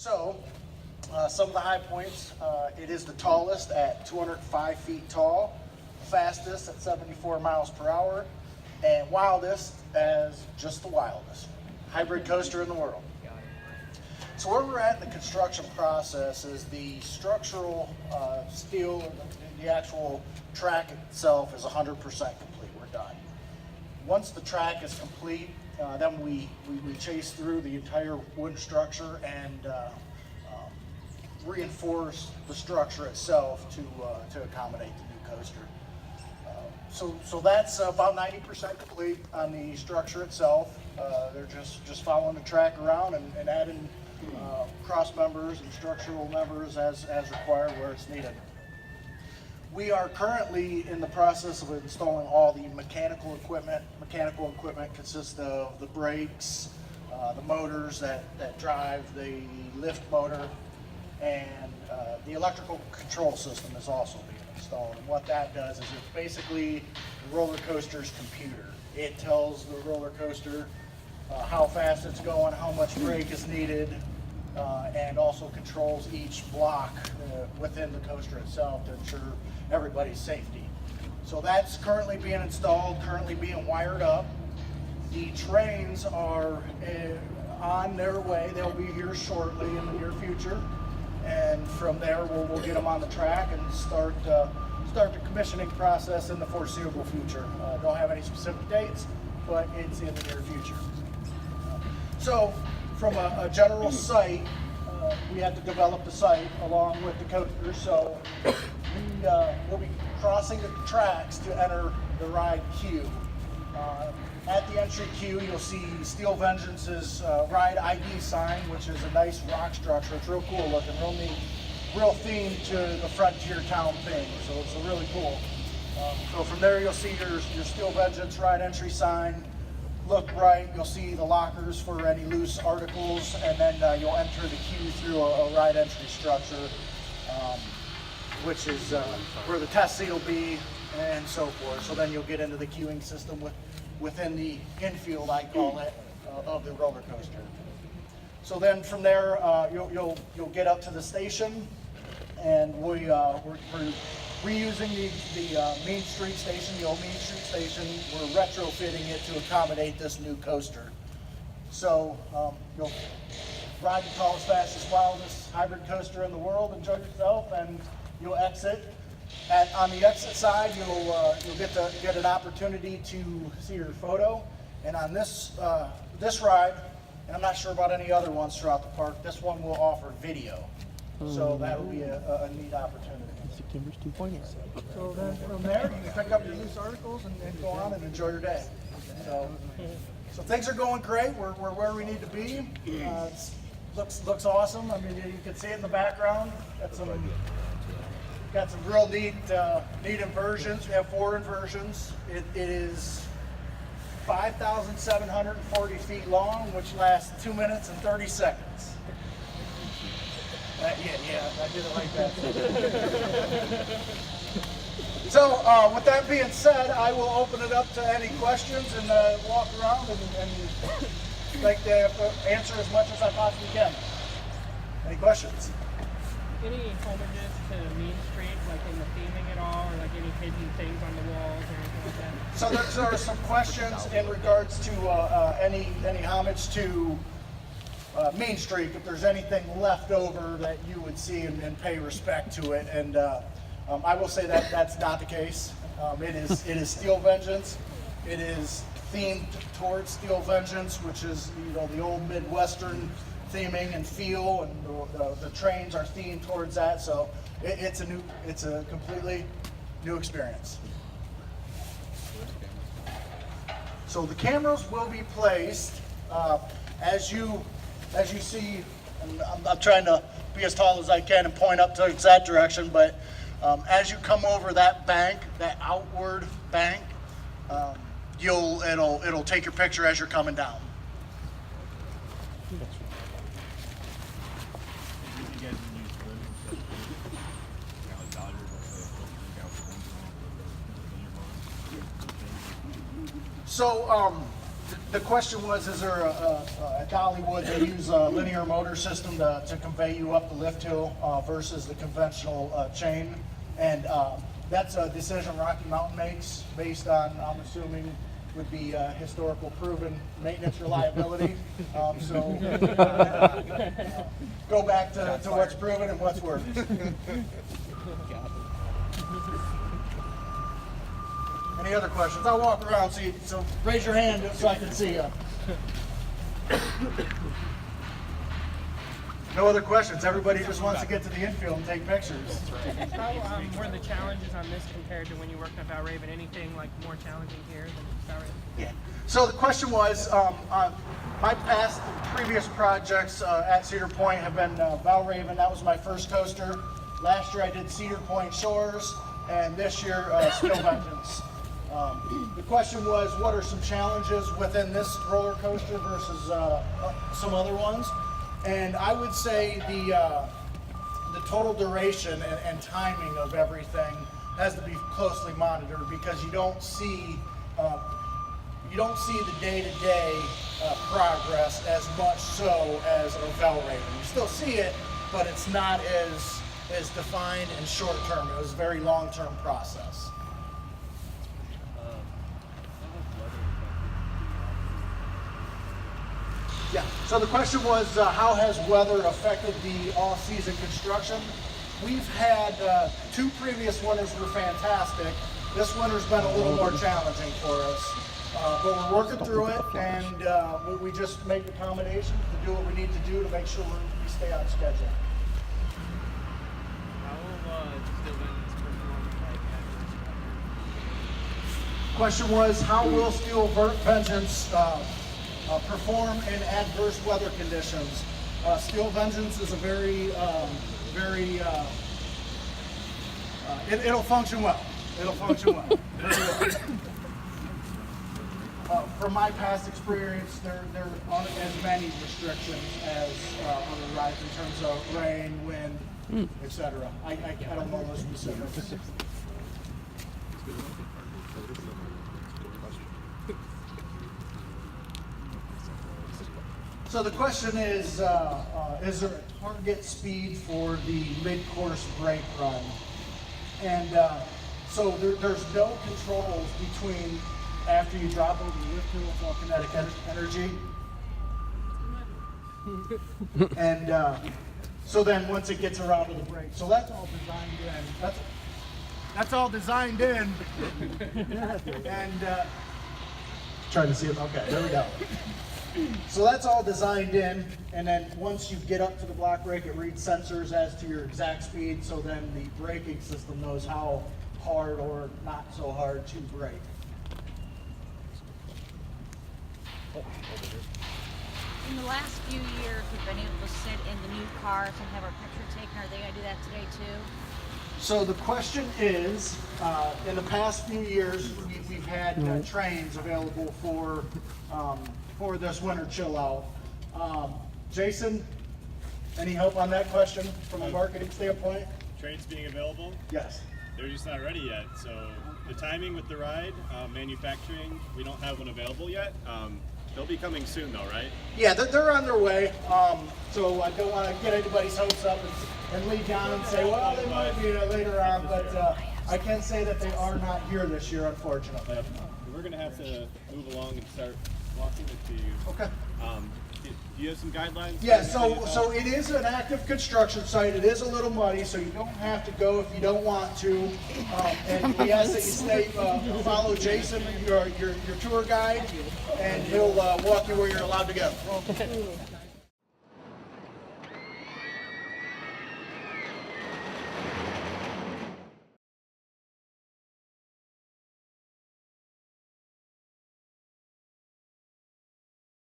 So, some of the high points, it is the tallest at 205 feet tall, fastest at 74 miles per hour, and wildest as just the wildest hybrid coaster in the world. So where we're at in the construction process is the structural steel, the actual track itself is 100% complete. We're done. Once the track is complete, then we chase through the entire wood structure and reinforce the structure itself to accommodate the new coaster. So that's about 90% complete on the structure itself. They're just following the track around and adding cross members and structural members as required where it's needed. We are currently in the process of installing all the mechanical equipment. Mechanical equipment consists of the brakes, the motors that drive the lift motor, and the electrical control system is also being installed. And what that does is it's basically the roller coaster's computer. It tells the roller coaster how fast it's going, how much brake is needed, and also controls each block within the coaster itself to ensure everybody's safety. So that's currently being installed, currently being wired up. The trains are on their way. They'll be here shortly in the near future. And from there, we'll get them on the track and start the commissioning process in the foreseeable future. Don't have any specific dates, but it's in the near future. So from a general site, we had to develop the site along with the coaster. So we'll be crossing the tracks to enter the ride queue. At the entry queue, you'll see Steel Vengeance's ride ID sign, which is a nice rock structure. It's real cool looking, real neat, real themed to the Frontier Town thing. So it's really cool. So from there, you'll see your Steel Vengeance ride entry sign. Look right, you'll see the lockers for any loose articles, and then you'll enter the queue through a ride entry structure, which is where the test seat will be, and so forth. So then you'll get into the queuing system within the infield, I call it, of the roller coaster. So then from there, you'll get up to the station, and we're reusing the Main Street station, the old Main Street station. We're retrofitting it to accommodate this new coaster. So you'll ride the tallest, fastest, wildest hybrid coaster in the world, enjoy yourself, and you'll exit. On the exit side, you'll get an opportunity to see your photo. And on this ride, and I'm not sure about any other ones throughout the park, this one will offer video. So that'll be a neat opportunity. September's 2.0. So then from there, you can pick up your loose articles and go on and enjoy your day. So things are going great. We're where we need to be. Looks awesome. I mean, you can see it in the background. Got some real neat inversions. We have 4 inversions. It is 5,740 feet long, which lasts 2 minutes and 30 seconds. Yeah, I did it like that. So, with that being said, I will open it up to any questions and walk around and like to answer as much as I possibly can. Any questions? Any homages to Main Street, like in the theming at all, or like any hidden things on the walls or anything like that? So there are some questions in regards to any homage to Main Street, if there's anything left over that you would see and pay respect to it. And I will say that that's not the case. It is Steel Vengeance. It is themed towards Steel Vengeance, which is the old Midwestern theming and feel, and the trains are themed towards that. So it's a completely new experience. So the cameras will be placed as you see, and I'm trying to be as tall as I can and point up towards that direction, but as you come over that bank, that outward bank, it'll take your picture as you're coming down. So The question was, is there at Dollywood, they use a linear motor system to convey you up the lift hill versus the conventional chain. And that's a decision Rocky Mountain makes based on, I'm assuming, would be historical proven maintenance reliability. So go back to what's proven and what's worked. Any other questions? I'll walk around, so raise your hand so I can see you. No other questions. Everybody just wants to get to the infield and take pictures. How were the challenges on this compared to when you worked at Valraven? Anything like more challenging here than Valraven? Yeah. So the question was, my previous projects at Cedar Point have been Valraven. That was my first coaster. Last year I did Cedar Point Shores, and this year Steel Vengeance. The question was, what are some challenges within this roller coaster versus some other ones? And I would say the total duration and timing of everything has to be closely monitored, because you don't see the day-to-day progress as much so as a Valraven. You still see it, but it's not as defined and short-term. It was a very long-term process. Yeah, so the question was, how has weather affected the off-season construction? We've had 2 previous winters were fantastic. This winter's been a little more challenging for us. But we're working through it, and we just make accommodations to do what we need to do to make sure we stay on schedule. How will Steel Vengeance perform like Question was, how will Steel Vengeance perform in adverse weather conditions? Steel Vengeance is a it'll function well. It'll function well. Very well. From my past experience, there aren't as many restrictions as other rides in terms of rain, wind, etc. I don't know those specifics. So the question is there a target speed for the mid-course brake run? And so there's no controls between after you drop over the lift hill, it's all kinetic energy. And so then once it gets around to the brake, so that's all designed in. That's all designed in. And trying to see it. Okay, there we go. So that's all designed in, and then once you get up to the block brake, it reads sensors as to your exact speed, so then the braking system knows how hard or not so hard to brake. In the last few years, we've been able to sit in the new cars and have our picture taken. Are they going to do that today too? So the question is, in the past few years, we've had trains available for this winter chill out. Jason, any help on that question from a marketing standpoint? Trains being available, Yes. they're just not ready yet. So the timing with the ride, manufacturing, we don't have one available yet. They'll be coming soon though, right? Yeah, they're on their way. So I don't want to get anybody's hopes up and lead down and say, well, they might be later on, but I can say that they are not here this year, unfortunately. We're gonna have to move along and start walking it to you. Okay. Do you have some guidelines? Yeah, so it is an active construction site. It is a little muddy, so you don't have to go if you don't want to. And we ask that you follow Jason, your tour guide, and he'll walk you where you're allowed to go.